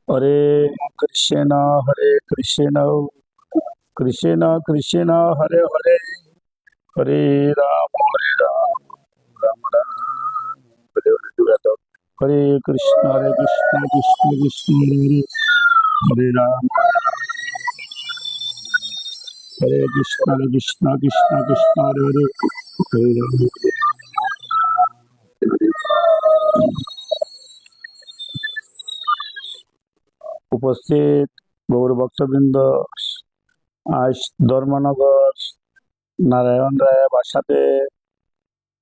হরে কৃষ্ণ হরে কৃষ্ণ কৃষ্ণ কৃষ্ণ হরে হরে হরে রাম রাম রাম হরে হরে যুগাত হরে কৃষ্ণ কৃষ্ণ কৃষ্ণ হরে হরে রাম হরে কৃষ্ণ কৃষ্ণ কৃষ্ণ হরে হরে হরে রাম। উপস্থিত গৌর ভক্তবৃন্দ, আজ ধর্মনগর নারায়ণ রায় বাসাতে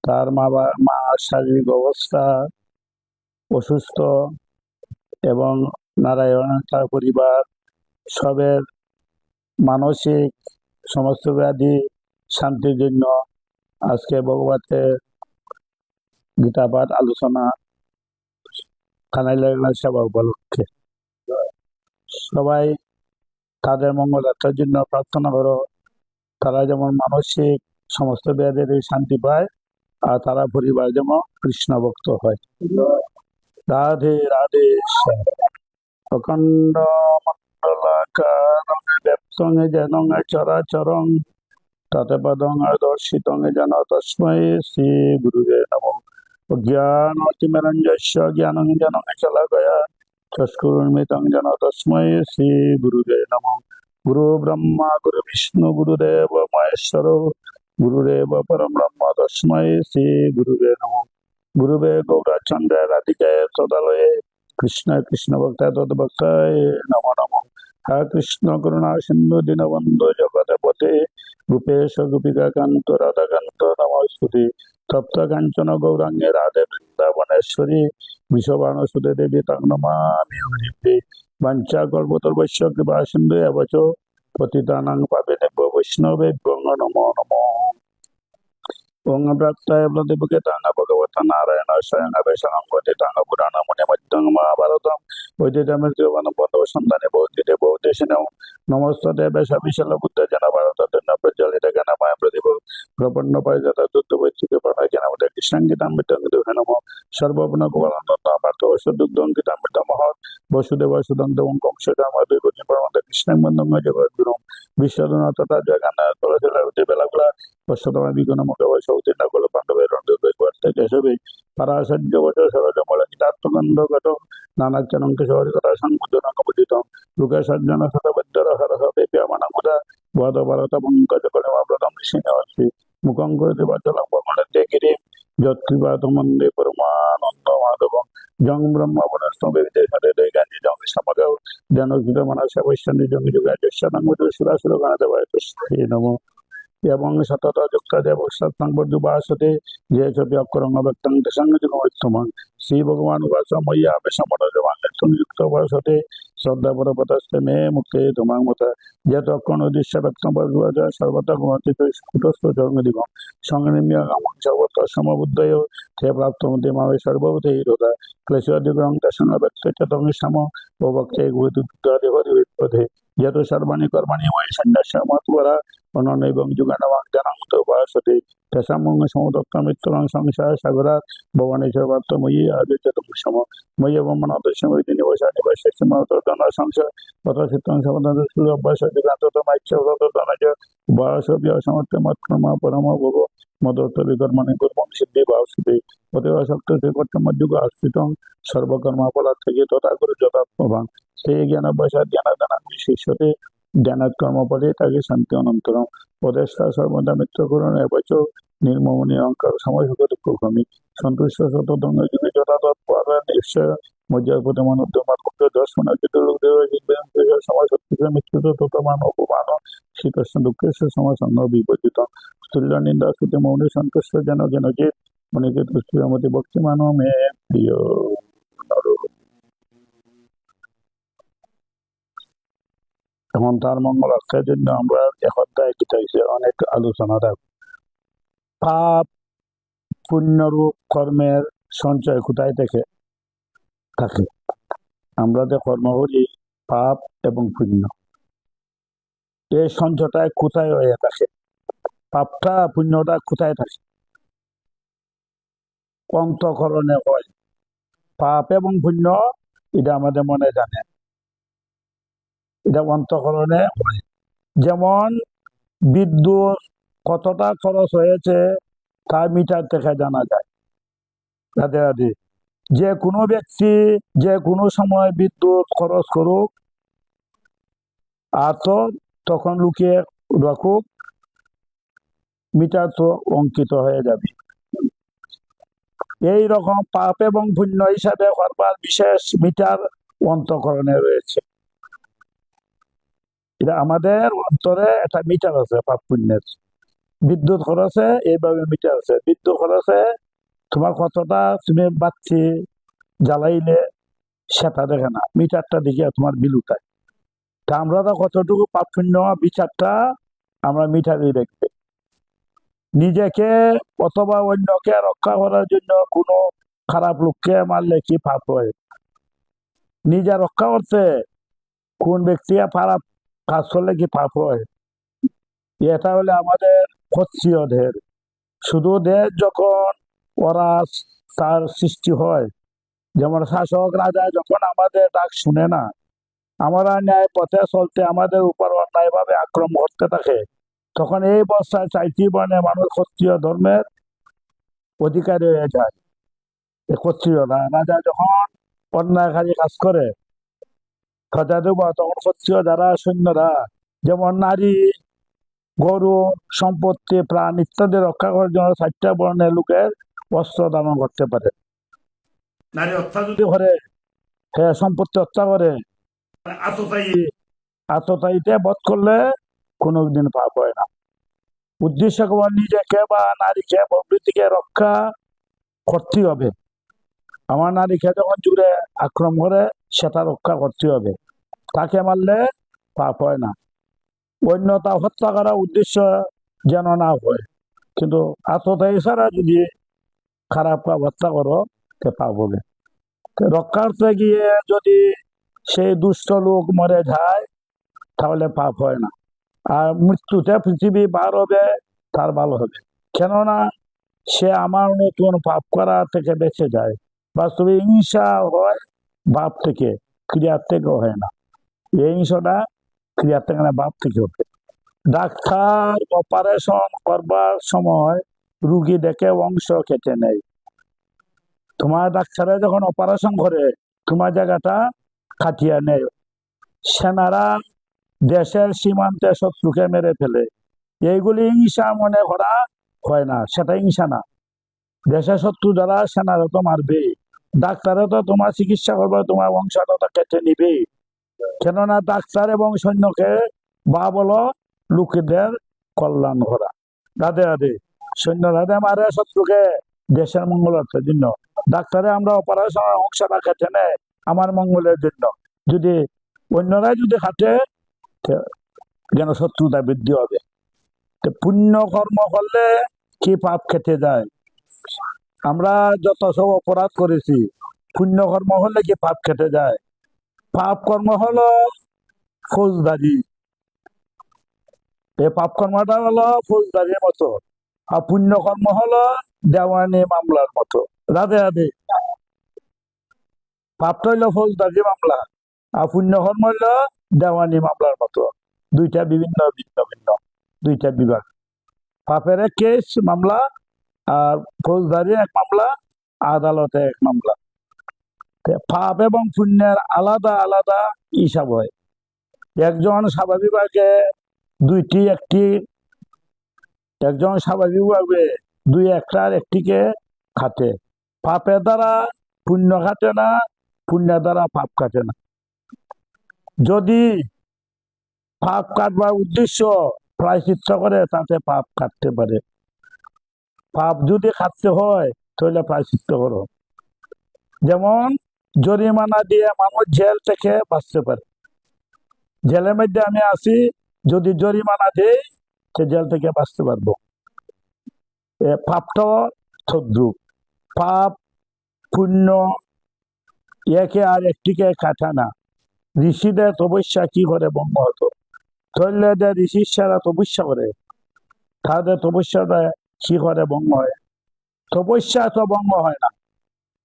তার মা শারীরিক অবস্থা অসুস্থ এবং নারায়ণ তার পরিবার সবের মানসিক সমস্ত ব্যাধি শান্তির জন্য আজকে ভগবতের গীতা পাঠ আলোচনা কানাইলা সেবা উপলক্ষে সবাই তাদের মঙ্গলার্থের জন্য প্রার্থনা করো, তারা যেমন মানসিক সমস্ত ব্যাধির শান্তি পায় আর তারা পরিবার যেমন কৃষ্ণ ভক্ত হয়। রাধে রাধে শ্যাম। অখণ্ড মণ্ডলাকারং ব্যপ্তং যেন চরাচরং তৎপদং দর্শিতং যেন তস্मै শ্রী গুরুবে নমঃ। অজ্ঞানতিমিরঞ্জস্য জ্ঞানং যেন শলাকয়া চক্ষুর্মিলিतं যেন তস্मै শ্রী গুরুবে নমঃ। গুরু ব্রহ্মা গুরু বিষ্ণু গুরুদেব মহেশ্বর গুরুদেব পরম ব্রহ্ম তস্मै শ্রী গুরুবে নমঃ। গুরুবে গৌরাচন্দ্র রাধিকায় তদালয়ে কৃষ্ণ কৃষ্ণ ভক্তায় তদ্ভক্তায় নমো নমঃ। হরে কৃষ্ণ করুণা সিন্ধু দীনবন্ধু জগৎপতে গোপেশ গোপিকা কান্ত রাধাকান্ত নমস্তুতে। তপ্ত কাঞ্চন গৌরাঙ্গে রাধে বৃন্দাবনেশ্বরী বৃষভানুসুতে দেবী তং নমামি হরিপ্রিয়ে। বাঞ্ছা কল্পতরুভ্যশ্চ কৃপা সিন্ধু এব চ পতিতানাং পাবনেভ্যো বৈষ্ণবেভ্যো নমো নমঃ। ওং প্রাপ্তায় প্রতিপকে তাঙ্গ ভগবত নারায়ণ স্বয়ং বেশনং গতিতাঙ্গ পুরাণ মুনি মধ্যং মহাভারতম ঐতিহ্যমৃত্যুবন বন্ধ সন্ধানে বৌদ্ধিতে বৌদ্ধেশিনম নমস্ততে বেশ বিশাল বুদ্ধ জন ভারত প্রজ্বলিত জ্ঞানময় প্রদীপ প্রপন্ন পরিজাত দুগ্ধ বৈচিত্র প্রণয় জ্ঞানমতে কৃষ্ণাঙ্গিতামৃতং দুহে নম সর্বগুণ গোপালনন্দ পার্থ বসুদুগ্ধঙ্কিতামৃত মহৎ বসুদেব সুদং দেবং কংসদাম দুর্গতি পরমত কৃষ্ণাং বন্দং জগদ্গুরুম বিশ্বনাথ তথা জগন্নাথ তুলসী বেলাগুলা অষ্টতম বিগুণ মুখে সৌতীর্ণ কল পাণ্ডবের রন্ধবে পারাশর্য বছর সরজ মূল গীতাত্মগন্ধগত নানাচরণ কিশোর কথা সংবুদ্ধন কমুদিত লোকে সজ্জন শতবদ্ধর হর হৃদয়মানমুদা বদ ভারত পঙ্কজ কলিমাব্রতম সিংহশ্রী মুখং করতে বাচলং বমনতে গিরিম যৎকৃপাত মন্দে পরমানন্দ মাধব জং ব্রহ্ম বনস্তবে বিদেশে গান্ধী জং সমগাও জনকৃত মনসা বৈষ্ণী জং যুগা যশানং সুরাসুর গণদেবায় শ্রী নমঃ। এবং সতত যুক্ত দেব সৎসংবর্ধুবাসতে যে ছবি অক্ষরঙ্গ ব্যক্তং সংযুগমৈত্তমং শ্রী ভগবান উপাস ময়্যা বেশমনোজমাং যুক্ত বসতে শ্রদ্ধা পরপতস্তে মে মুক্তে ধুমাং মত যত অক্ষণ উদ্দেশ্য ব্যক্তং পরবর্ত সর্বতঃ গুণতিত কুটস্থ জন্মদিব সংগ্রাম্য আমং সর্বত সমবুদ্ধয় তে প্রাপ্ত মধ্যে মাবে সর্বভূতে হৃদা ক্লেশাদিগ্রহং দর্শন ব্যক্ত চতং সম ও ভক্তে গুরুদেবদেবদেবপদে যত সর্বাণি কর্মাণি ময় সন্ন্যাস মতবরা অনন্য এবং যুগানবাং জানামত উপাসতে তেসামং সমুদক্ত মৃত্যুরং সংসার সাগরাত ভবানেশ্বর প্রাপ্তময়ী আদিত্যতম সম ময়ী এবং মনদর্শময়ী নিবাসা নিবাসে সীমাতনা সংসার তথা চিত্তং সমাধান অভ্যাস যুগান্তমাইচ্ছ তনজ উপাসব্য সমর্থ মৎক্রমা পরম ভোগ মদত্ত বিকর্মণি কুর্মং সিদ্ধি ভাবসুতে অতএব শক্ত শ্রীকর্তম যুগ আশ্রিতং সর্বকর্মা ফলাৎ থেকে তথা করে যথাত্মভাং সেই জ্ঞান অভ্যাসাত জ্ঞানাদানা বিশিষ্যতে জ্ঞানাৎ কর্মফলে তাকে শান্তি অনন্তরম পদেষ্টা সর্বদা মিত্র করুণ এবচ নির্মমনি অহংকার সময় সুখ দুঃখ ভূমি সন্তুষ্ট শতদঙ্গ যুগে যথাতৎপর নিশ্চয় মজ্জাপতি মনোদ্যমার মুখ্য দর্শন সময় সত্যি মৃত্যুত ততমান অপমান শীতস্য দুঃখের সমাসন্ন বিপর্যিত তুল্য নিন্দা শ্রুতি মৌনি সন্তুষ্ট যেন যেন যে মনিকে তুষ্টিমতি ভক্তিমান মে প্রিয়। এখন তার মঙ্গলার্থের জন্য আমরা এক অধ্যায় অনেক আলোচনা রাখব। পাপ পুণ্যরূপ কর্মের সঞ্চয় কোথায় থেকে থাকে? আমরা যে কর্ম করি পাপ এবং পুণ্য, এই সঞ্চয়টা কোথায় হয়ে থাকে? পাপটা পুণ্যটা কোথায় থাকে? অন্তঃকরণে হয়। পাপ এবং পুণ্য এটা আমাদের মনে জানে, এটা অন্তঃকরণে হয়। যেমন বিদ্যুৎ কতটা খরচ হয়েছে তা মিটার থেকে জানা যায়। রাধে রাধে। যে কোনো ব্যক্তি যে কোনো সময় বিদ্যুৎ খরচ করুক আর তো তখন লুকিয়ে রাখুক, মিটার তো অঙ্কিত হয়ে যাবে। এই রকম পাপ এবং পুণ্য হিসাবে করবার বিশেষ মিটার অন্তঃকরণে রয়েছে। এটা আমাদের অন্তরে একটা মিটার আছে পাপ পুণ্যের। বিদ্যুৎ খরচে এইভাবে মিটার আছে। বিদ্যুৎ খরচে তোমার কতটা তুমি বাতি জ্বালাইলে সেটা দেখে না, মিটারটা দেখে তোমার বিল উঠায়। তা আমরা তো কতটুকু পাপ পুণ্য বিচারটা আমরা মিটারই দেখবে। নিজেকে অথবা অন্যকে রক্ষা করার জন্য কোনো খারাপ লোককে মারলে কি পাপ হয়? নিজে রক্ষা করতে কোন ব্যক্তি খারাপ কাজ করলে কি পাপ হয়? এটা হলে আমাদের ক্ষত্রিয় দের। শুধু দের যখন ওরা তার সৃষ্টি হয়, যেমন শাসক রাজা যখন আমাদের ডাক শুনে না, আমরা ন্যায় পথে চলতে আমাদের উপর অন্যায় ভাবে আক্রমণ করতে থাকে, তখন এই অবস্থায় চাইতি বর্ণে মানুষ ক্ষত্রিয় ধর্মের অধিকারী হয়ে যায়। ক্ষত্রিয়রা রাজা যখন অন্যায়কারী কাজ করে সজা দেব, তখন ক্ষত্রিয় যারা সৈন্যরা যেমন নারী, গরু, সম্পত্তি, প্রাণ ইত্যাদি রক্ষা করার জন্য 4টা বর্ণের লোকের অস্ত্র ধারণ করতে পারে। নারী হত্যা যদি করে, হ্যাঁ সম্পত্তি হত্যা করে, আততায়ীতে বধ করলে কোনোদিন পাপ হয় না। উদ্দেশ্য কেবল নিজেকে বা নারীকে প্রভৃতিকে রক্ষা করতে হবে। আমার নারীকে যখন জুড়ে আক্রমণ করে সেটা রক্ষা করতে হবে, তাকে মারলে পাপ হয় না। অন্যতা হত্যা করার উদ্দেশ্য যেন না হয়, কিন্তু আততায়ী ছাড়া যদি খারাপ কাজ হত্যা করো তে পাপ হবে। রক্ষার্থে গিয়ে যদি সেই দুষ্ট লোক মরে যায় তাহলে পাপ হয় না। আর মৃত্যুতে পৃথিবী বার হবে তার ভালো হবে, কেননা সে আমার নতুন পাপ করা থেকে বেঁচে যায়। বাস্তবে হিংসা হয় বাপ থেকে, ক্রিয়ার থেকে হয় না। এই হিংসাটা ক্রিয়ার থেকে না, বাপ থেকে হবে। ডাক্তার অপারেশন করবার সময় রুগী দেখে অংশ কেটে নেয়। তোমার ডাক্তারে যখন অপারেশন করে তোমার জায়গাটা কাটিয়ে নেয়। সেনারা দেশের সীমান্তে শত্রুকে মেরে ফেলে, এইগুলি হিংসা মনে করা হয় না, সেটা হিংসা না। দেশের শত্রু যারা সেনারা তো মারবে, ডাক্তারে তো তোমার চিকিৎসা করবে, তোমার বংশটা তো কেটে নিবে। কেননা ডাক্তার এবং সৈন্যকে বা বলো লোকেদের কল্যাণ করা। রাধে রাধে। সৈন্যরা মারে শত্রুকে দেশের মঙ্গলের জন্য, ডাক্তারে আমরা অপারেশনের অংশটা কেটে নেয় আমার মঙ্গলের জন্য। যদি অন্যরাই যদি হাঁটে যেন শত্রুতা বৃদ্ধি হবে। পুণ্য কর্ম করলে কি পাপ কেটে যায়? আমরা যত সব অপরাধ করেছি, পুণ্য কর্ম হলে কি পাপ কেটে যায়? পাপ কর্ম হলো ফৌজদারি। এই পাপ কর্মটা হলো ফৌজদারির মতো, আর পুণ্য কর্ম হলো দেওয়ানি মামলার মতো। রাধে রাধে। পাপটা হইলো ফৌজদারি মামলা, আর পুণ্য কর্ম হইলো দেওয়ানি মামলার মতো। দুইটা বিভিন্ন ভিন্ন ভিন্ন দুইটা বিভাগ। পাপের এক কেস মামলা, আর ফৌজদারি এক মামলা, আদালতে এক মামলা। পাপ এবং পুণ্যের আলাদা আলাদা হিসাব হয়। একজন স্বাভাবিকভাবে একজন স্বাভাবিকভাবে দুই একটার একটিকে খাটে। পাপের দ্বারা পুণ্য খাটে না, পুণ্যের দ্বারা পাপ কাটে না। যদি পাপ কাটবার উদ্দেশ্য প্রায়শ্চিত্ত করে তাতে পাপ কাটতে পারে। পাপ যদি কাটতে হয় তাহলে প্রায়শ্চিত্ত করো। যেমন জরিমানা দিয়ে মানুষ জেল থেকে বাঁচতে পারে। জেলের মধ্যে আমি আছি, যদি জরিমানা দিই সে জেল থেকে বাঁচতে পারবো। পাপটাও তদ্রূপ। পাপ পুণ্য একে আর একটিকে কাটা না। ঋষিদের তপস্যা কি করে ভঙ্গ হতো? ধরলেদের ঋষিরা তপস্যা করে, তাদের তপস্যাটা কি করে ভঙ্গ হয়? তপস্যা তো ভঙ্গ হয় না।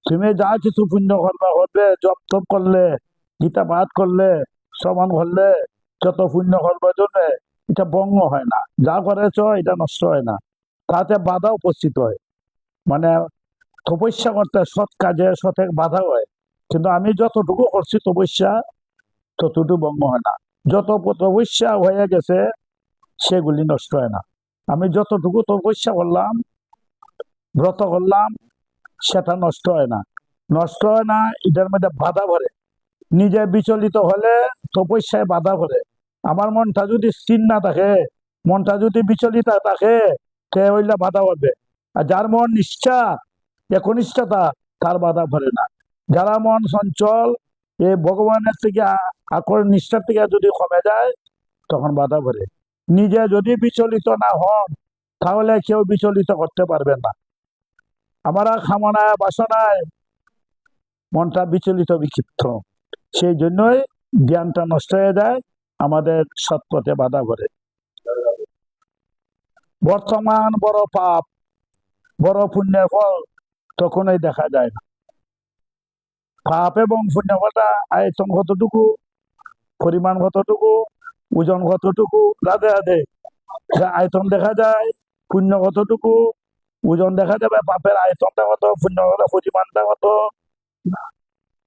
তুমি যা কিছু পুণ্য করবে, জপ তপ করলে, গীতা পাঠ করলে, শ্রবণ করলে, যত পুণ্য করবার জন্য এটা ভঙ্গ হয় না, যা করেছ এটা নষ্ট হয় না, তাতে বাধা উপস্থিত হয়। মানে তপস্যা করতে সৎ কাজে সৎ বাধা হয়, কিন্তু আমি যতটুকু করছি তপস্যা ততটুকু ভঙ্গ হয় না। যত তপস্যা হয়ে গেছে সেগুলি নষ্ট হয় না। আমি যতটুকু তপস্যা করলাম, ব্রত করলাম, সেটা নষ্ট হয় না। নষ্ট হয় না, এটার মধ্যে বাধা ভরে। নিজে বিচলিত হলে তপস্যায় বাধা ভরে। আমার মনটা যদি স্থির না থাকে, মনটা যদি বিচলিত থাকে, সে হইলে বাধা হবে। আর যার মন নিষ্ঠা, একনিষ্ঠতা, তার বাধা ভরে না। যারা মন চঞ্চল, এই ভগবানের থেকে নিষ্ঠার থেকে যদি কমে যায়, তখন বাধা ভরে। নিজে যদি বিচলিত না হন, তাহলে কেউ বিচলিত করতে পারবেন না। আমরা কামনায় বাসনায় মনটা বিচলিত বিক্ষিপ্ত, সেই জন্যই জ্ঞানটা নষ্ট হয়ে যায়, আমাদের সৎপথে বাধা করে। বর্তমান বড় পাপ, বড় পুণ্যের ফল তখনই দেখা যায় না। পাপ এবং পুণ্য ফলটা আয়তন কতটুকু, পরিমাণ কতটুকু, ওজন কতটুকু, রাধে রাধে, আয়তন দেখা যায়, পুণ্য কতটুকু, ওজন দেখা যাবে, পাপের আয়তনটা কত, পুণ্য পরিমাণটা কত।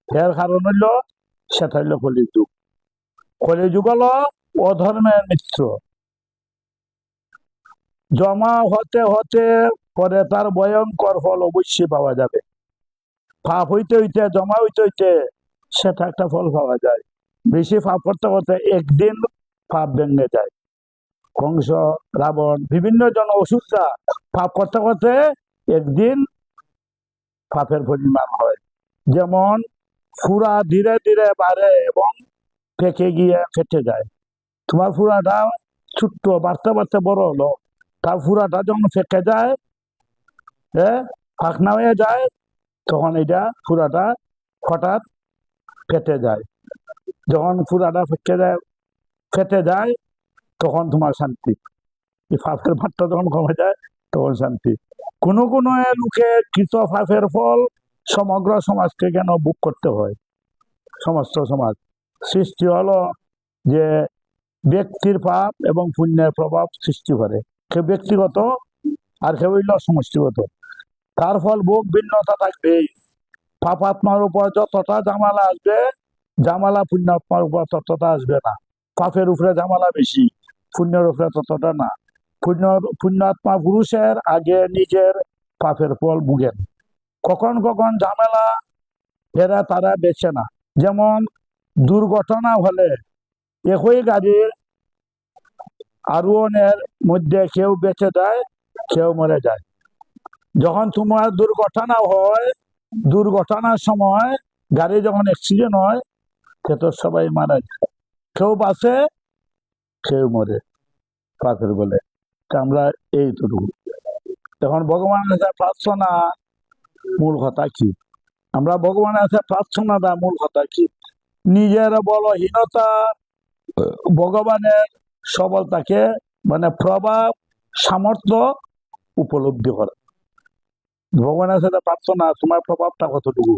এর কারণ হইল, সেটা হইল কলিযুগ। কলিযুগ হলো অধর্মের মিত্র। জমা হতে হতে পরে তার ভয়ঙ্কর ফল অবশ্যই পাওয়া যাবে। পাপ হইতে হইতে, জমা হইতে হইতে সেটা একটা ফল পাওয়া যায়। বেশি পাপ করতে করতে একদিন পাপ ভেঙে যায়। কংস, রাবণ, বিভিন্ন জন অসুররা পাপ করতে করতে একদিন পাপের পরিমাণ হয়। যেমন ফুরা ধীরে ধীরে বাড়ে এবং পেকে গিয়ে ফেটে যায়। তোমার ফুরাটা ছোট্ট, বাড়তে বাড়তে বড় হলো, তার ফুরাটা যখন ফেটে যায়, ফাঁকনা হয়ে যায়, তখন এটা ফুরাটা হঠাৎ ফেটে যায়। যখন ফুরাটা ফেটে যায়, তখন তোমার শান্তি। এই পাপের মাত্রা যখন কমে যায়, তখন শান্তি। কোনো কোনো লোকে কৃত পাপের ফল সমগ্র সমাজকে কেন ভোগ করতে হয়? সমস্ত সমাজ সৃষ্টি হলো যে ব্যক্তির পাপ এবং পুণ্যের প্রভাব সৃষ্টি করে। কেউ ব্যক্তিগত, আর কেউ হইল সমষ্টিগত। তার ফল ভোগ ভিন্নতা থাকবেই। পাপাত্মার উপর যতটা জামালা আসবে, জামালা পুণ্যাত্মার উপর ততটা আসবে না। পাপের উপরে জামালা বেশি, পুণ্যের উপরে ততটা না। পুণ্যাত্মা পুরুষের আগে নিজের পাপের ফল ভুগেন। কখন কখন ঝামেলা এরা তারা বেছে না। যেমন দুর্ঘটনা হলে একই গাড়ির আরোহণের মধ্যে কেউ বেঁচে যায়, কেউ মরে যায়। যখন তোমার দুর্ঘটনা হয়, দুর্ঘটনার সময় গাড়ি যখন অ্যাক্সিডেন্ট হয়, সে তো সবাই মারা যায়, কেউ বাঁচে, কেউ মরে পাপের বলে। আমরা এইটুকু। এখন ভগবানের কাছে প্রার্থনা মূল কথা কি? আমরা ভগবানের কাছে প্রার্থনাটা মূল কথা কি? নিজের বলহীনতা ভগবানের সবলতাকে, মানে প্রভাব, সামর্থ্য উপলব্ধি করা। ভগবানের সাথে প্রার্থনা, তোমার প্রভাবটা কতটুকু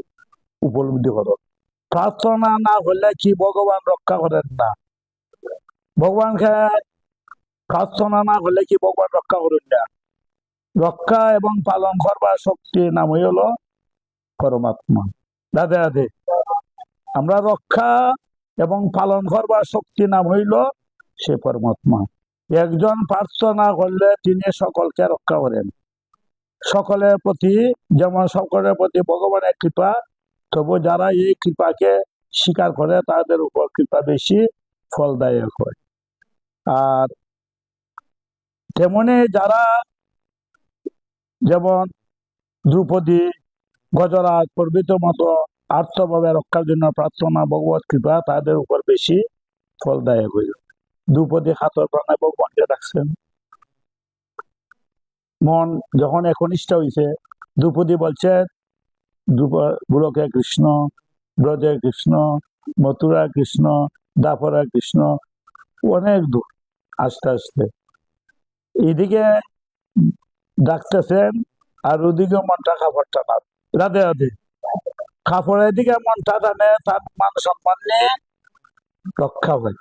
উপলব্ধি করো। প্রার্থনা না হলে কি ভগবান রক্ষা করেন না? ভগবানকে প্রার্থনা না হলে কি ভগবান রক্ষা করেন না? রক্ষা এবং পালন করবার শক্তির নাম হইল পরমাত্মা। রাধে রাধে। আমরা রক্ষা এবং পালন করবার শক্তি নাম হইল সে পরমাত্মা। একজন প্রার্থনা করলে তিনি সকলকে রক্ষা করেন। সকলের প্রতি, যেমন সকলের প্রতি ভগবানের কৃপা, তবু যারা এই কৃপাকে স্বীকার করে তাদের উপর কৃপা বেশি ফলদায়ক হয়। আর তেমনি যারা, যেমন দ্রৌপদী, গজরাজ প্রভৃতির মতো আর্থভাবে রক্ষার জন্য প্রার্থনা, ভগবত কৃপা তাদের উপর বেশি ফলদায়ক হইল। দ্রৌপদী খাতর প্রাণে ভগবানকে রাখছেন। মন যখন একনিষ্ঠ হয়েছে, দ্রৌপদী বলছে গোলকে কৃষ্ণ, ব্রজে কৃষ্ণ, মথুরা কৃষ্ণ, দাপরা কৃষ্ণ, অনেক দূর আস্তে আস্তে এইদিকে ডাকতেছেন, আর ওদিকে মনটা কাপড় টানা। রাধে রাধে। কাপড়ের দিকে মনটা টানে, তার মান সম্মান নিয়ে রক্ষা হয়।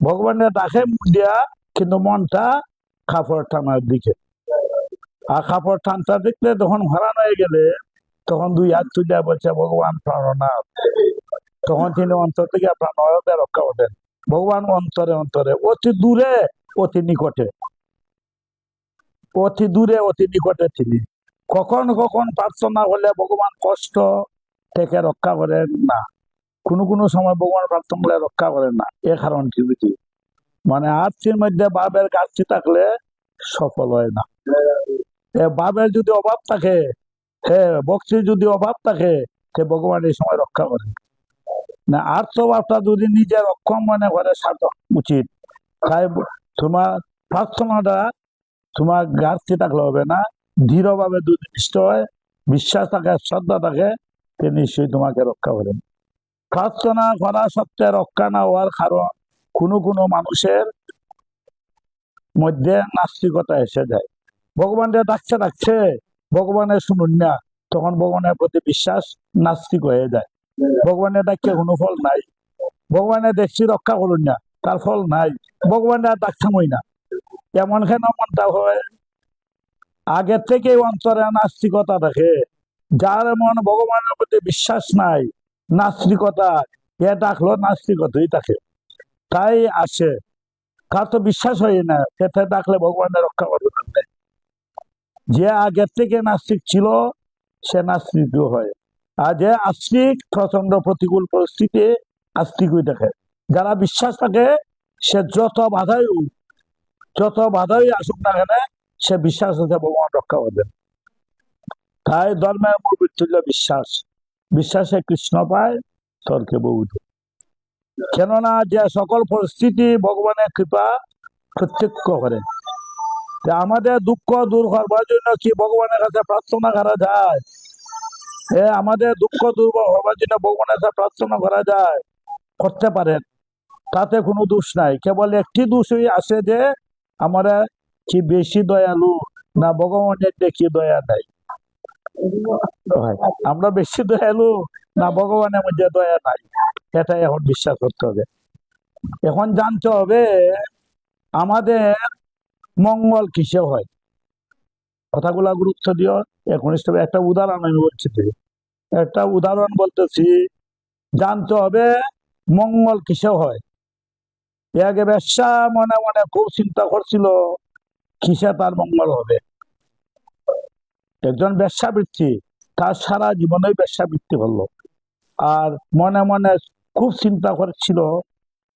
ভগবানের ডাকে মুখ দিয়া, কিন্তু মনটা কাপড় টানার দিকে। আর কাপড় টানটা দেখলে তখন হারান হয়ে গেলে তখন দুই হাত তুলিয়া বলছে ভগবান প্রাণনাথ। তখন তিনি অন্তর থেকে প্রাণনাথে রক্ষা করেন। ভগবান অন্তরে অন্তরে, অতি দূরে অতি নিকটে, অতি দূরে অতি নিকটে তিনি। কখন কখন প্রার্থনা হলে ভগবান কষ্ট থেকে রক্ষা করেন না, কোনো কোনো সময় ভগবান প্রার্থনা হলে রক্ষা করেন না। এ কারণটি বুঝি, মানে আর্থির মধ্যে ভাবের ঘাটতি থাকলে সফল হয় না। ভাবের যদি অভাব থাকে, ভক্তির যদি অভাব থাকে, সে ভগবান এই সময় রক্ষা করেন না। আর্থভাবটা যদি নিজের অক্ষম মনে করে সাধক উচিত। তাই তোমার প্রার্থনাটা তোমার ঘাটতি থাকলে হবে না, দৃঢ়ভাবে যদি নিষ্ঠ হয়, বিশ্বাস থাকে, শ্রদ্ধা থাকে, সে নিশ্চয়ই তোমাকে রক্ষা করেন। প্রার্থনা করা সত্ত্বে রক্ষা না হওয়ার কারণ কোনো কোনো মানুষের মধ্যে নাস্তিকতা এসে যায়। ভগবানকে ডাকছে ডাকছে, ভগবানের শুনুন না, তখন ভগবানের প্রতি বিশ্বাস নাস্তিক হয়ে যায়। ভগবানের ডাকছে কোনো ফল নাই, ভগবানের দেখছি রক্ষা করুন না, তার ফল নাই, ভগবানের ডাকছামই না। এমন কেন মনটা হয়? আগের থেকে অন্তরে নাস্তিকতা থাকে। যার মন ভগবানের প্রতি বিশ্বাস নাই, নাস্তিকতা, এ ডাকলো নাস্তিকতাই থাকে। তাই আসে, তার তো বিশ্বাস হয় না, সেটা ডাকলে ভগবানের রক্ষা করবে না। যে আগের থেকে নাস্তিক ছিল সে নাস্তিক হয়, আর যে আস্তিক প্রচন্ড প্রতিকূল পরিস্থিতি আস্তিকই দেখে। যারা বিশ্বাস থাকে সে যত বাধাই আসুক না কেন, সে বিশ্বাস আছে ভগবান রক্ষা করবেন। তাই ধর্মের মূল ভিত্তি হল বিশ্বাস। বিশ্বাসে কৃষ্ণ পায়, তর্কে বহুত। কেননা যে সকল পরিস্থিতি ভগবানের কৃপা প্রত্যক্ষ করে। আমাদের দুঃখ দূর করবার জন্য কি ভগবানের কাছে প্রার্থনা করা যায়? আমাদের দুঃখ দূর হবার জন্য ভগবানের কাছে প্রার্থনা করা যায়, করতে পারেন, তাতে কোনো দোষ নাই। কেবল একটি দোষই আসে যে আমরা কি বেশি দয়ালু না ভগবানের দেখি দয়া নাই। আমরা বেশি দয়ালু না ভগবানের মধ্যে দয়া নাই, এটাই এখন বিশ্বাস করতে হবে। এখন জানতে হবে আমাদের মঙ্গল কিসে হয়। কথাগুলা গুরুত্ব দিও। এখন একটা উদাহরণ আমি বলছি, একটা উদাহরণ বলতেছি। জানতে হবে মঙ্গল কিসে হয়। আগে ব্যবসা মনে মনে খুব চিন্তা করছিল কিসে তার মঙ্গল হবে। একজন ব্যবসাবৃত্তি, তার সারা জীবনে ব্যবসাবৃত্তি হলো, আর মনে মনে খুব চিন্তা করছিল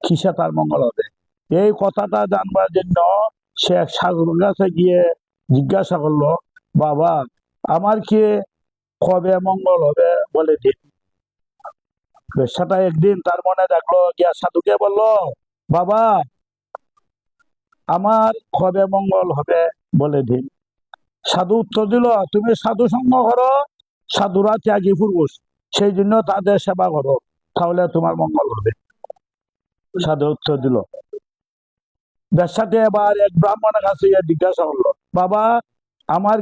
কিসে তার মঙ্গল হবে। এই কথাটা জানবার জন্য সে এক সাধুর কাছে গিয়ে জিজ্ঞাসা করলো, বাবা আমার কি কবে মঙ্গল হবে বলে দিন। ব্যবসাটা একদিন তার মনে দেখলো, গিয়া সাধুকে বললো, বাবা আমার কবে মঙ্গল হবে বলে দিন। সাধু উত্তর দিল, তুমি সাধু সঙ্গ করো, সাধুরা ত্যাগী পুরুষ, সেই জন্য তাদের সেবা করো, তাহলে তোমার মঙ্গল হবে। সাধু উত্তর দিল। ব্যবসাতে এবার এক ব্রাহ্মণের কাছে জিজ্ঞাসা করলো, বাবা আমার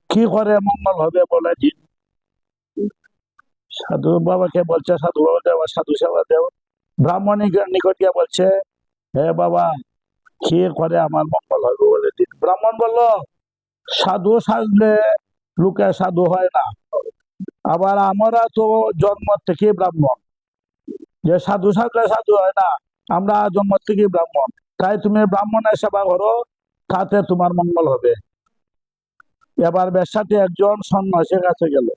কি করে মঙ্গল হবে বলে দিন। সাধু বাবাকে বলছে, সাধু বাবা দেওয়া, সাধু সেবা দেও। ব্রাহ্মণের নিকট গিয়ে বলছে, হে বাবা কি করে আমার মঙ্গল হবে বলে দিন। ব্রাহ্মণ বলল, সাধু সাজলে লোকে সাধু হয় না, আবার আমরা তো জন্ম থেকে ব্রাহ্মণ, যে সাধু সাজলে সাধু হয় না, আমরা জন্ম থেকে ব্রাহ্মণ। তাই তুমি ব্রাহ্মণের সেবা করো, তাতে তোমার মঙ্গল হবে। এবার ব্যবসাতে একজন সন্ন্যাসীর কাছে গেল,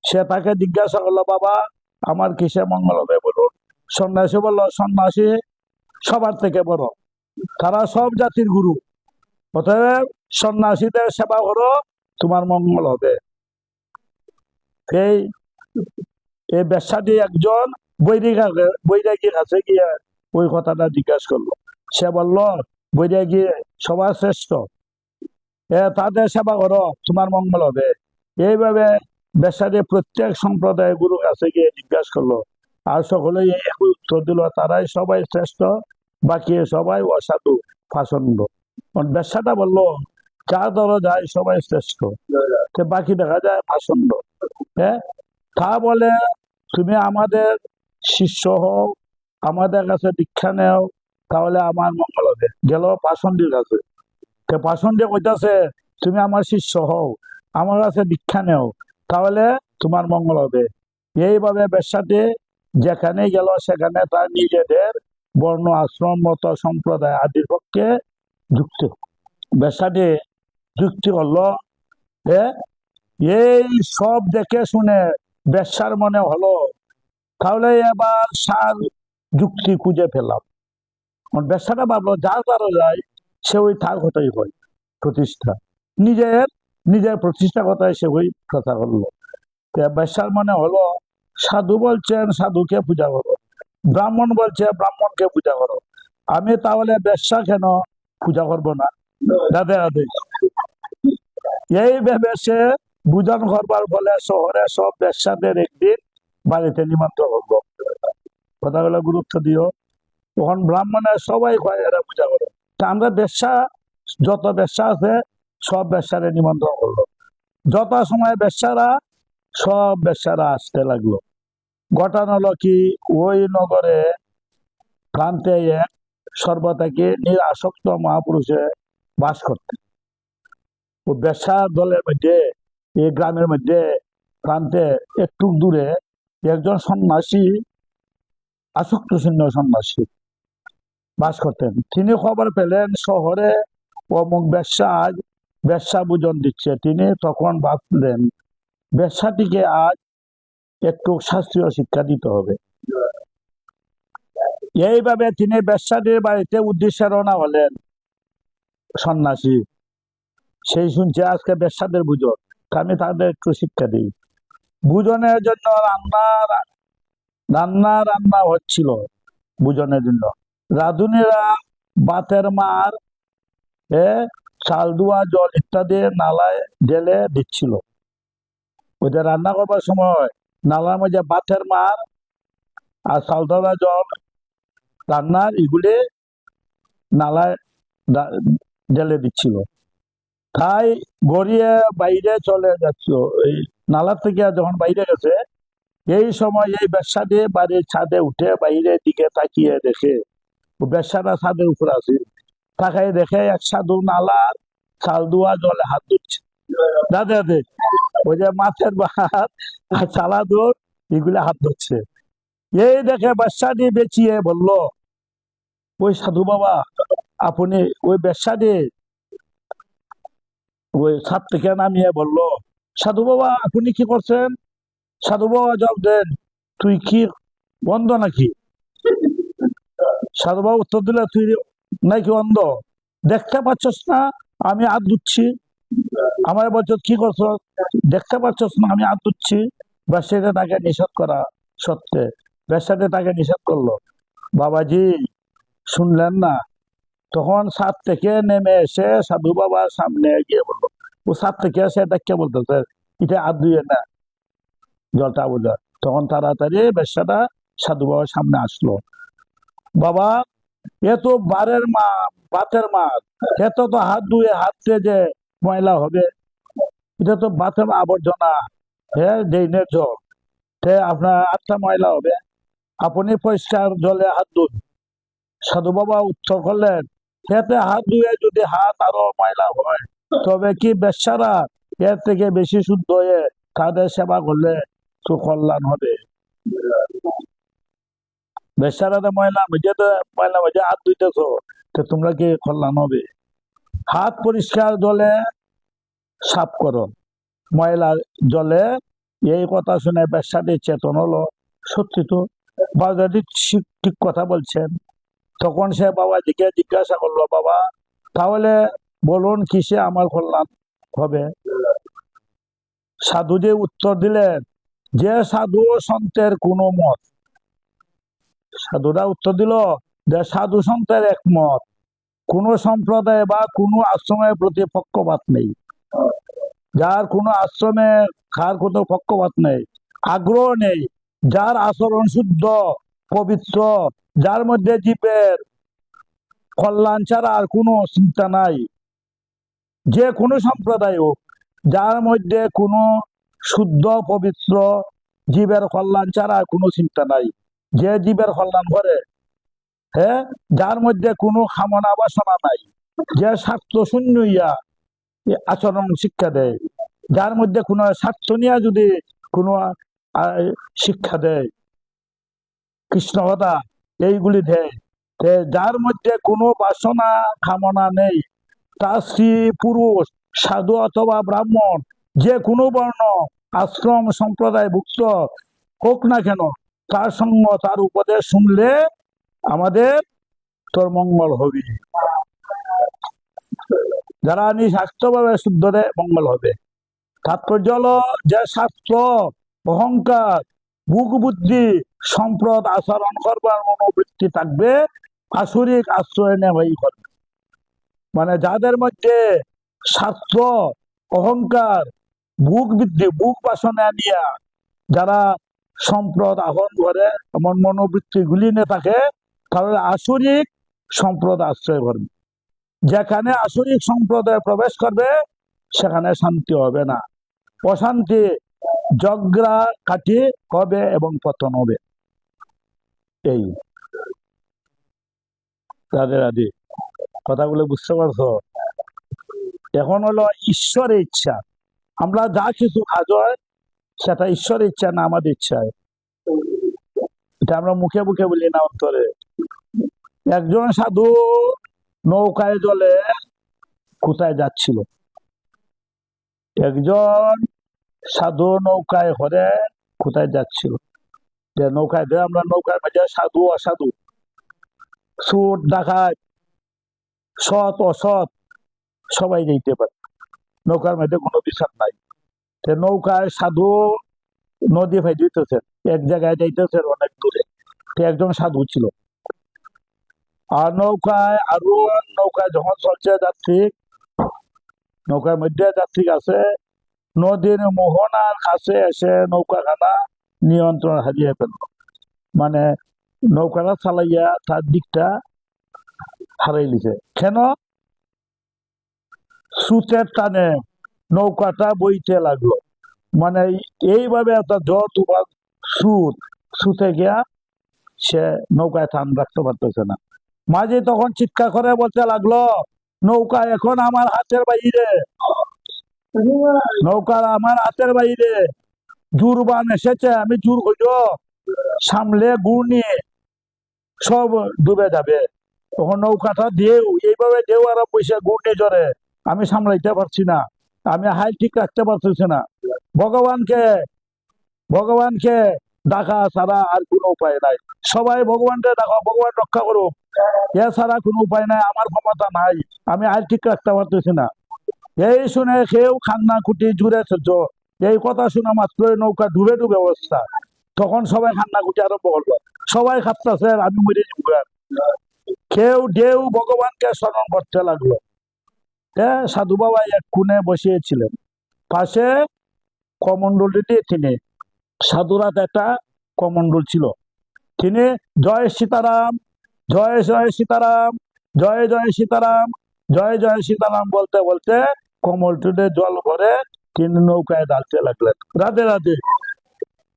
সে তাকে জিজ্ঞাসা করলো, বাবা আমার কিসে মঙ্গল হবে বলুন। সন্ন্যাসী বলল, সন্ন্যাসী সবার থেকে বড়, তারা সব জাতির গুরু, অতএব সন্ন্যাসীদের সেবা করো, তোমার মঙ্গল হবে। এই ব্যবসাটি একজন বৈরাগীর কাছে গিয়ে ওই কথাটা জিজ্ঞাসা করলো। সে বলল, বৈরাগী সবার শ্রেষ্ঠ, তাদের সেবা করো, তোমার মঙ্গল হবে। এইভাবে ব্যবসাটি প্রত্যেক সম্প্রদায়ের গুরু কাছে গিয়ে জিজ্ঞাসা করলো, আর সকলেই এক উত্তর দিল, তারাই সবাই শ্রেষ্ঠ, বাকি সবাই অসাধু পাষণ্ড। ব্যবসাটা বললো, যা ধরো যায় সবাই শ্রেষ্ঠ, বাকি দেখা যায় পাষণ্ড। তা বলে তুমি আমাদের শিষ্য হও, আমাদের কাছে দীক্ষা নেও, তাহলে আমার মঙ্গল হবে। গেল পাষণ্ডীর কাছে, পাষণ্ডী কইতাছে তুমি আমার শিষ্য হও, আমার কাছে দীক্ষা নেও, তাহলে তোমার মঙ্গল হবে। এইভাবে বেশ্যাটি যেখানে গেল সেখানে তার নিজেদের বর্ণ আশ্রম মত সম্প্রদায় আদির পক্ষে যুক্তি, বেশ্যাটি যুক্তি করলো। এই সব দেখে শুনে বেশ্যার মনে হলো তাহলে এবার সার যুক্তি খুঁজে পেলাম। বেশ্যাটা ভাবলো যার দ্বারা যায় সে ওই তার কথাই হয় প্রতিষ্ঠা, নিজের নিজের প্রতিষ্ঠা কথায় সে ওই কথা করলো। বেশ্যার মনে হলো সাধু বলছেন সাধুকে পূজা করো, ব্রাহ্মণ বলছে ব্রাহ্মণকে পূজা করো, আমি তাহলে বেশ্যা কেন পূজা করবো না? রাধে রাধে। এই ভেবে সে বুঝান করবার ফলে শহরে সব বেশ্যাদের একদিন বাড়িতে নিমন্ত্রণ করবো। কথাগুলো গুরুত্ব দিও। তখন ব্রাহ্মণের সবাই কয় এরা পূজা করো। তা আমরা বেশ্যা, যত বেশ্যা আছে সব বেশ্যারে নিমন্ত্রণ করলো। যত সময় সব বেশ্যারা আসতে লাগলো। ঘটনা হলো কি, ওই নগরে প্রান্তে এক সর্বত্যাগী নিরাসক্ত মহাপুরুষে বাস করতেন। ও বেশ্যা দলের মধ্যে, এই গ্রামের মধ্যে প্রান্তে একটু দূরে একজন সন্ন্যাসী, আসক্ত শূন্য সন্ন্যাসী বাস করতেন। তিনি খবর পেলেন শহরে অমুক বেশ্যা আজ বেশ্যা ভোজন দিচ্ছে। তিনি তখন ভাবলেন বেশ্যাটিকে আজ একটু শাস্ত্রীয় শিক্ষা দিতে হবে। এইভাবে তিনি বেশ্যাটির বাড়িতে উদ্দেশ্যে রওনা হলেন। সন্ন্যাসী সেই শুনছে আজকে বেশ্যাদের ভোজন, আমি তাদের একটু শিক্ষা দিই। ভোজনের জন্য রান্না হচ্ছিল। ভোজনের জন্য রাঁধুনিরা ভাতের মার, চাল ধোয়া জল ইত্যাদি নালায় ঢেলে দিচ্ছিল। ওইটা রান্না করবার সময় নালার মধ্যে ভাতের মার আর চাল ধোয়া জল রান্নার এগুলি নালায় ঢেলে দিচ্ছিল। তাই গড়িয়ে বাইরে চলে যাচ্ছিল। এই নালার থেকে যখন বাইরে গেছে, এই সময় এই বেশ্যাটি বাড়ির ছাদে উঠে বাইরের দিকে তাকিয়ে দেখে বেশ্যাটা ছাদের উপর আছে। তাকাই দেখে এক সাধু নালার চাল ধোয়া জলে হাত ধুচ্ছে। দাদা ওই যে মাছের ভাত আর চালা দোর এগুলো হাত ধরছে। এই দেখে বেশ্যাটি বেঁচিয়ে বলল, ওই সাধু বাবা আপনি, ওই বেশ্যাটি ওই ছাদ থেকে নামিয়ে বলল, সাধু বাবা আপনি কি করছেন? সাধু বাবা জবাব দেন, তুই কি অন্ধ নাকি? সাধু বাবা উত্তর দিলে, তুই নাকি অন্ধ? দেখতে পাচ্ছস না আমি হাত ধুচ্ছি? আমার বলছ কি করছো? দেখতে পাচ্ছস না আমি হাত ধুচ্ছি? বেশ্যাটা তাকে নিষেধ করা সত্ত্বে বেশ্যাটা তাকে নিষেধ করলো। বাবাজি শুনলেন না? তখন ছাদ থেকে নেমে এসে সাধু বাবার সামনে গিয়ে বললো, ও ছাদ থেকে এসে দেখে বলতেছে এটা হাত ধুয়ে না, জলটা বোঝা। তখন তাড়াতাড়ি বেশ্যাটা সাধু বাবার সামনে আসলো। বাবা এত ভাতের মাছ, এত তো হাত ধুয়ে হাতে যে ময়লা হবে, এটা তো ভাতের আবর্জনা, ড্রেনের জল, আপনার হাতটা ময়লা হবে, আপনি পরিষ্কার জলে হাত ধুন। সাধু বাবা উত্তর করলেন, এতে হাত ধুয়ে যদি হাত আরো ময়লা হয় তবে কি বেশ্যারা এর থেকে বেশি শুদ্ধ হয়ে তাদের সেবা করলে তো কল্যাণ হবে? বেশ্যারা ময়লা মধ্যে হাত ধুইতেছো, তো তোমরা কি কল্যাণ হবে? হাত পরিষ্কার জলে সাফ করো, ময়লা জলে। এই কথা শুনে বেশ্যাটি চেতন হলো, সত্যি তো বাবাজি ঠিক কথা বলছেন। তখন সে বাবাজিকে জিজ্ঞাসা করলো, বাবা তাহলে বলুন কিসে আমার কল্যাণ হবে? সাধুজি উত্তর দিলেন, যে সাধু সন্তের কোনো মত, সাধুরা উত্তর দিল যে সাধু সন্তের একমত, কোন সম্প্রদায় বা কোনো আশ্রমের প্রতি পক্ষপাত নেই, যার কোনো আশ্রমে কার কোনো পক্ষপাত নেই, আগ্রহ নেই, যার আচরণ শুদ্ধ পবিত্র, যার মধ্যে জীবের কল্যাণ ছাড়া আর কোনো চিন্তা নাই, যে কোনো সম্প্রদায় হোক, যার মধ্যে কোনো শুদ্ধ পবিত্র জীবের কল্যাণ ছাড়া কোনো চিন্তা নাই, যে জীবের কল্যাণ করে হ্যাঁ, যার মধ্যে কোনো কামনা বাসনা নাই, যে স্বার্থ শূন্য ইয়া আচরণ শিক্ষা দেয়, যার মধ্যে কোনো স্বার্থ নিয়ে যদি কোনো শিক্ষা দেয়, কৃষ্ণ কথা এইগুলি দেয়, যার মধ্যে কোনো বাসনা কামনা নেই, তার স্ত্রী পুরুষ সাধু অথবা ব্রাহ্মণ যে কোনো বর্ণ আশ্রম সম্প্রদায় ভুক্ত হোক না কেন, তার সঙ্গ তার উপদেশ শুনলে আমাদের তোর মঙ্গল হবে। যারা নিঃস্বার্থভাবে শুদ্ধরে মঙ্গল হবে। তাৎপর্য হলো যে স্বার্থ অহংকার বুক বুদ্ধি সম্প্রদ আচরণ করবার মনোবৃত্তি থাকবে, আসরিক আশ্রয় নেওয়াই করবে। মানে যাদের মধ্যে স্বার্থ অহংকার বুক বৃদ্ধি বুক বাসনা নিয়ে যারা সম্প্রদ আহরণ করে এমন মনোবৃত্তি গুলি নিয়ে থাকে, তাহলে আসরিক সম্প্রদ আশ্রয় করবে। যেখানে আসরিক সম্প্রদায় প্রবেশ করবে সেখানে শান্তি হবে না, অশান্তি ঝগড়া কাটি হবে এবং পতন হবে। এই রাধে রাধে, কথাগুলো বুঝতে পারছো? এখন হলো ঈশ্বরের ইচ্ছা, আমরা যা কিছু কাজ হয় সেটা ঈশ্বরের ইচ্ছা না আমাদের ইচ্ছায়। এটা আমরা মুখে মুখে বলি না, অন্তরে। একজন সাধু নৌকায় জলে কোথায় যাচ্ছিল, একজন সাধু নৌকায় করে কোথায় যাচ্ছিল। যে নৌকায় দিয়ে আমরা নৌকার মাঝে সাধু অসাধু, সুদ ডাকাত সৎ অসৎ সবাই যেতে পারে, নৌকার মধ্যে কোনো বিচার নাই। নৌকায় সাধু নদী ভাই দিতেছেন, এক জায়গায় যাইতেছেন অনেক দূরে, একজন সাধু ছিল। আর নৌকায় আরো নৌকায় যখন চলছে যাত্রী, নৌকার মধ্যে যাত্রী আছে, নদীর মোহনার কাছে এসে নৌকাখানা নিয়ন্ত্রণ হারিয়ে ফেলল। মানে নৌকাটা চালাইয়া তার দিকটা হারাই লিছে। কেন? স্রোতের টানে নৌকাটা বইতে লাগলো। মানে এইভাবে একটা জ্বর তুফান স্রোত, স্রোতে গিয়া সে নৌকায় টান রাখতে পারতেছে না। মাঝি তখন চিৎকার করে বলতে লাগলো, নৌকা এখন আমার হাতের বাইরে, নৌকা আমার হাতের বাইরে, জুরবান এসেছে, আমি জোর হইল সামলে গুড় নিয়ে সব ডুবে যাবে। তখন নৌকাটা ঢেউ, এইভাবে ঢেউ আর পয়সা গুড় নিয়ে জরে, আমি সামলাইতে পারছি না, আমি হাই ঠিক রাখতে পারতেছি না। ভগবানকে ভগবানকে ডাকা ছাড়া আর কোনো উপায় নাই। সবাই ভগবানকে ডাকা, ভগবান রক্ষা করুক, এ ছাড়া কোনো উপায় নাই, আমার ক্ষমতা নাই, আমি আর ঠিক রাখতে পারতেছি না। এই শুনে কেউ খান্না খুঁটি জুড়ে সহ্য, এই কথা শোনা মাত্রই নৌকা ডুবে ডুবে অবস্থা। তখন সবাই খান্না খুঁটি আরম্ভ করলো, সবাই খাপতেছে আমি মরে যাব। কেউ ঢেউ ভগবানকে স্মরণ করতে লাগলো। সাধু বাবা এক কোণে বসিয়েছিলেন, পাশে কমণ্ডলটি, তিনি সাধুরাত একটা কমণ্ডল ছিল, তিনি জয় সীতারাম, জয় জয় সীতারাম, জয় জয় সীতারাম, জয় জয় সীতারাম বলতে বলতে কমলটুটে জল ভরে তিনি নৌকায় ডালতে লাগলেন। রাধে রাধে।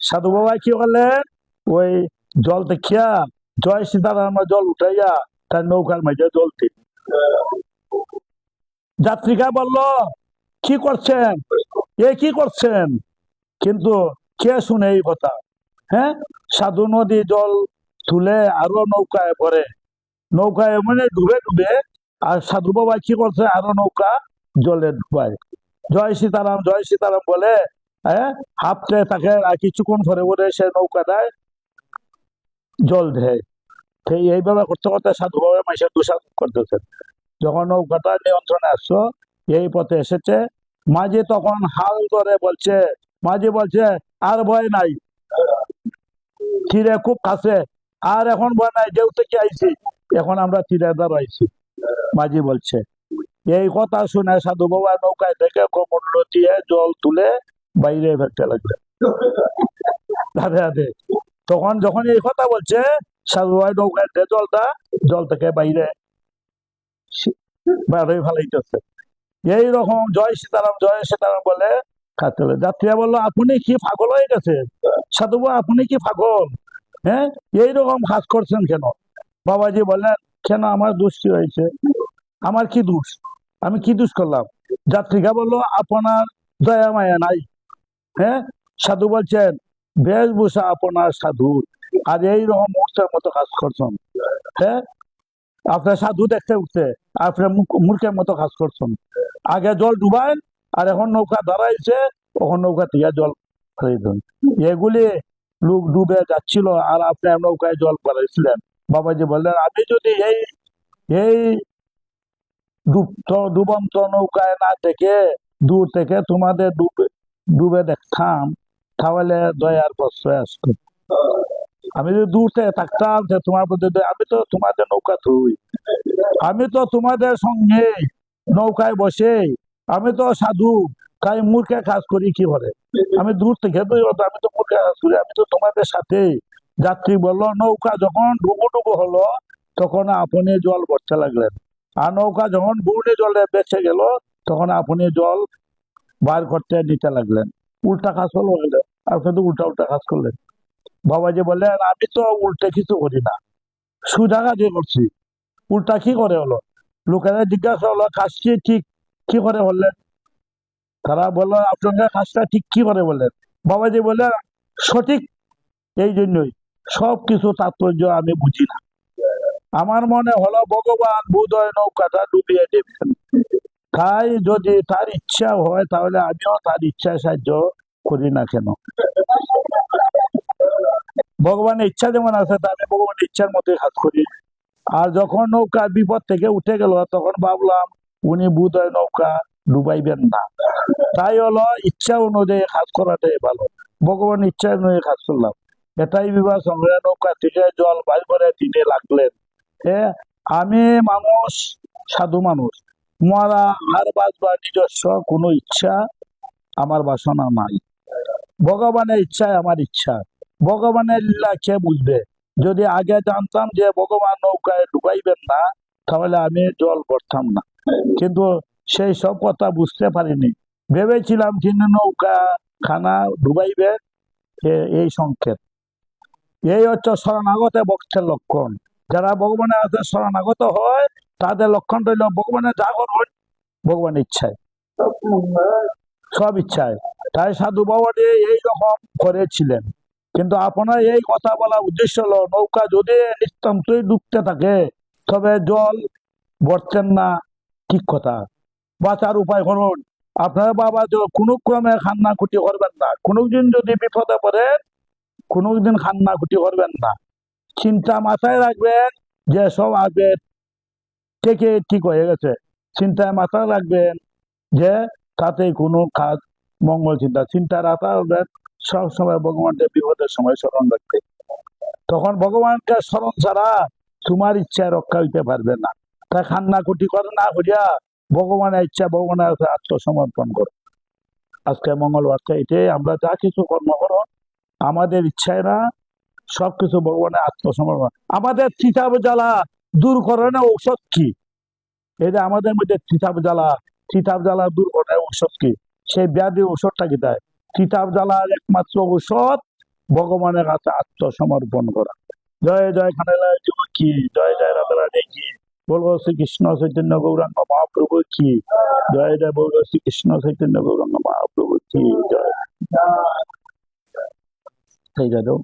সাধু বাবা কি করলেন, ওই জল দেখিয়া জয় সীতারাম জল উঠাইয়া তার নৌকার মাঝে জলতে। যাত্রীরা বলল, কি করছেন, এ কি করছেন? কিন্তু কে শুনে এই কথা? হ্যাঁ, সাধু নদী জল তুলে আরো নৌকায় ভরে, নৌকায় মানে ডুবে ডুবে, আর সাধু বাবা কি করছে, আরো নৌকা জলে ডুবায়। জয় সীতারাম বলে হাঁপতে থাকে, আর কিছুক্ষণ পরে পরে সে নৌকাটায় জল দেয়। এইভাবে করতে করতে সাধু বাবা মাইসের দোষারোপ করতেছেন। যখন নৌকাটা নিয়ন্ত্রণে আসছো, এই পথে এসেছে, মাঝি তখন হাল ধরে বলছে, মাঝি বলছে আর ভয় নাই, তীরে খুব কাছে, আর এখন ভয় নাই, ঢেউ থেকে আইছি, এখন আমরা তীরে দাঁড়াইছি। মাঝি বলছে। এই কথা শুনে সাধু বাবা নৌকায় থেকে কমন্ডল দিয়ে জল তুলে বাইরে ফেলতে লাগলেন। রাধে রাধে। তখন যখন এই কথা বলছে, সাধু বাবা নৌকায় জল থেকে বাইরে ফেলাইতেছে। এইরকম জয় সীতারাম বলে কাটতে। যাত্রীরা বললো, আপনি কি পাগল হয়ে গেছে? সাধু বাবা আপনি কি পাগল? হ্যাঁ, এইরকম কাজ করছেন কেন? বাবাজি বললেন, কেন আমার দোষ কি হয়েছে? আমার কি দোষ? আমি কি দোষ করলাম? যাত্রীরা বললো, আপনার দয়া মায়া নাই। হ্যাঁ, সাধু বলছেন, বেশভূষা আপনার সাধু, আর এইরকম মূর্খের মতো কাজ করছেন। হ্যাঁ, আপনার সাধু দেখতে উঠতে আপনার মূর্খের মতো কাজ করছেন। আগে জল ডুবাইন, আর এখন নৌকা দাঁড়াইছে, তখন নৌকা থেকে জল ফেলে দেন। এগুলি লোক ডুবে যাচ্ছিল, আর আপনার নৌকায় জল বাড়াইছিলেন। বাবাজি বললেন, আমি যদি এই এই ডুবন্ত নৌকায় না দেখে দূর থেকে তোমাদের ডুবে ডুবে দেখতাম, তাহলে দয়ার প্রশ্রয় আসতো। আমি যদি দূর থেকে থাকতাম যে তোমার প্রতি আমি তো তোমাদের নৌকা থুই, আমি তো তোমাদের সঙ্গে নৌকায় বসে, আমি তো সাধু, তাই মূর্খে কাজ করি কি করে? আমি দূর থেকে আমি তো মূর্খে কাজ করি, আমি তো তোমাদের সাথে। যাত্রী বললো, নৌকা যখন ডুবো ডুবো হলো, তখন আপনি জল ভরতে লাগলেন, আর নৌকা যখন ঘূর্ণি জলে বেঁচে গেল, তখন আপনি জল বার করতে নিতে লাগলেন। উল্টা কাজ হলো, আপনি তো উল্টা উল্টা কাজ করলেন। বাবাজি বললেন, আমি তো উল্টে কিছু করি না, সোজা কাজই করছি। উল্টা কি করে হলো? লোকেরা জিজ্ঞাসা হলো, কাজটি ঠিক কি করে বললেন? তারা বললো, আপনাদের কাজটা ঠিক কি করে বললেন? বাবাজি বললেন, সঠিক এই জন্যই সবকিছু তাৎপর্য আমি বুঝি না। আমার মনে হলো ভগবান বোধহয় নৌকাটা ডুবিয়ে দেবেন, তাই যদি তার ইচ্ছা হয় তাহলে আমিও তার ইচ্ছায় সাহায্য করি না কেন? ভগবানের ইচ্ছা যেমন আছে, তা আমি ভগবানের ইচ্ছার মধ্যে কাজ করি। আর যখন নৌকা বিপদ থেকে উঠে গেল, তখন ভাবলাম উনি বোধহয় নৌকা ডুবাইবেন না, তাই হলো ইচ্ছা অনুযায়ী কাজ করাটাই ভালো। ভগবান ইচ্ছা অনুযায়ী কাজ করলাম। এটাই বিবাহ সংগ্রহ, নৌকা থেকে জল বাইর করে তিনি লাগলেন। হ্যাঁ, আমি মানুষ, সাধু মানুষ, মরা আর বাঁচবার নিজস্ব কোনো ইচ্ছা আমার বাসনা নাই। ভগবানের ইচ্ছায় আমার ইচ্ছা। ভগবানের লীলা কে বুঝবে? যদি আগে জানতাম যে ভগবান নৌকায় ডুবাইবেন না, তাহলে আমি জল ভরতাম না। কিন্তু সেই সব কথা বুঝতে পারিনি। ভেবেছিলাম তিনি নৌকা খানা ডুবাইবে, এই সংকেত। এই হচ্ছে শরণাগত ভক্তের লক্ষণ। যারা ভগবানের কাছে শরণাগত হয়, তাদের লক্ষণ রইল ভগবানের যা করবেন ভগবানের ইচ্ছায়, সব ইচ্ছায়। তাই সাধু বাবাজি এইরকম করেছিলেন। কিন্তু আপনার এই কথা বলার উদ্দেশ্য হলো, নৌকা যদি নিতান্তই ডুবতে থাকে, তবে জল ভরছেন না, ঠিক কথা। বাঁচার উপায় করুন। আপনার বাবা কোনো ক্রমে খান্না খুঁটি করবেন না। কোনোদিন যদি বিপদে পড়েন, কোনোদিন খান্না খুঁটি করবেন না। চিন্তা মাথায় রাখবেন যে সব আগে থেকে ঠিক হয়ে গেছে। চিন্তায় মাথায় রাখবেন যে তাতে কোনো কাজ মঙ্গল চিন্তা চিন্তা রাখা হবে। সবসময় ভগবানকে বিপদের সময় স্মরণ রাখবে। তখন ভগবানকে স্মরণ ছাড়া তোমার ইচ্ছা রক্ষা হইতে পারবে না। তা খান্না কুটি করে না করিয়া ভগবানের ইচ্ছা, ভগবানের আত্মসমর্পণ করো। আজকে মঙ্গলবারটা এটাই, আমরা যা কিছু কর্ম করো আমাদের ইচ্ছায় না, সবকিছু ভগবানের আত্মসমর্পণ। আমাদের চিতাব জ্বালা দূর করে না ঔষধ কি? এটা আমাদের মধ্যে চিতাব জ্বালা দূর করে ঔষধ কি? সেই ব্যাধি ঔষধটা কি দেয়? চিতাব জ্বালার একমাত্র ঔষধ ভগবানের কাছে আত্মসমর্পণ করা। জয় জয় খানেলাল কি, জয় জয় রাধারানী কি, বলবো শ্রীকৃষ্ণ চৈতন্য গৌরাঙ্গ মহাপ্রভু কি, জয় জয় বলবো শ্রীকৃষ্ণ চৈতন্য গৌরাঙ্গ মহাপ্রভু কি, জয়। সেই যাদব।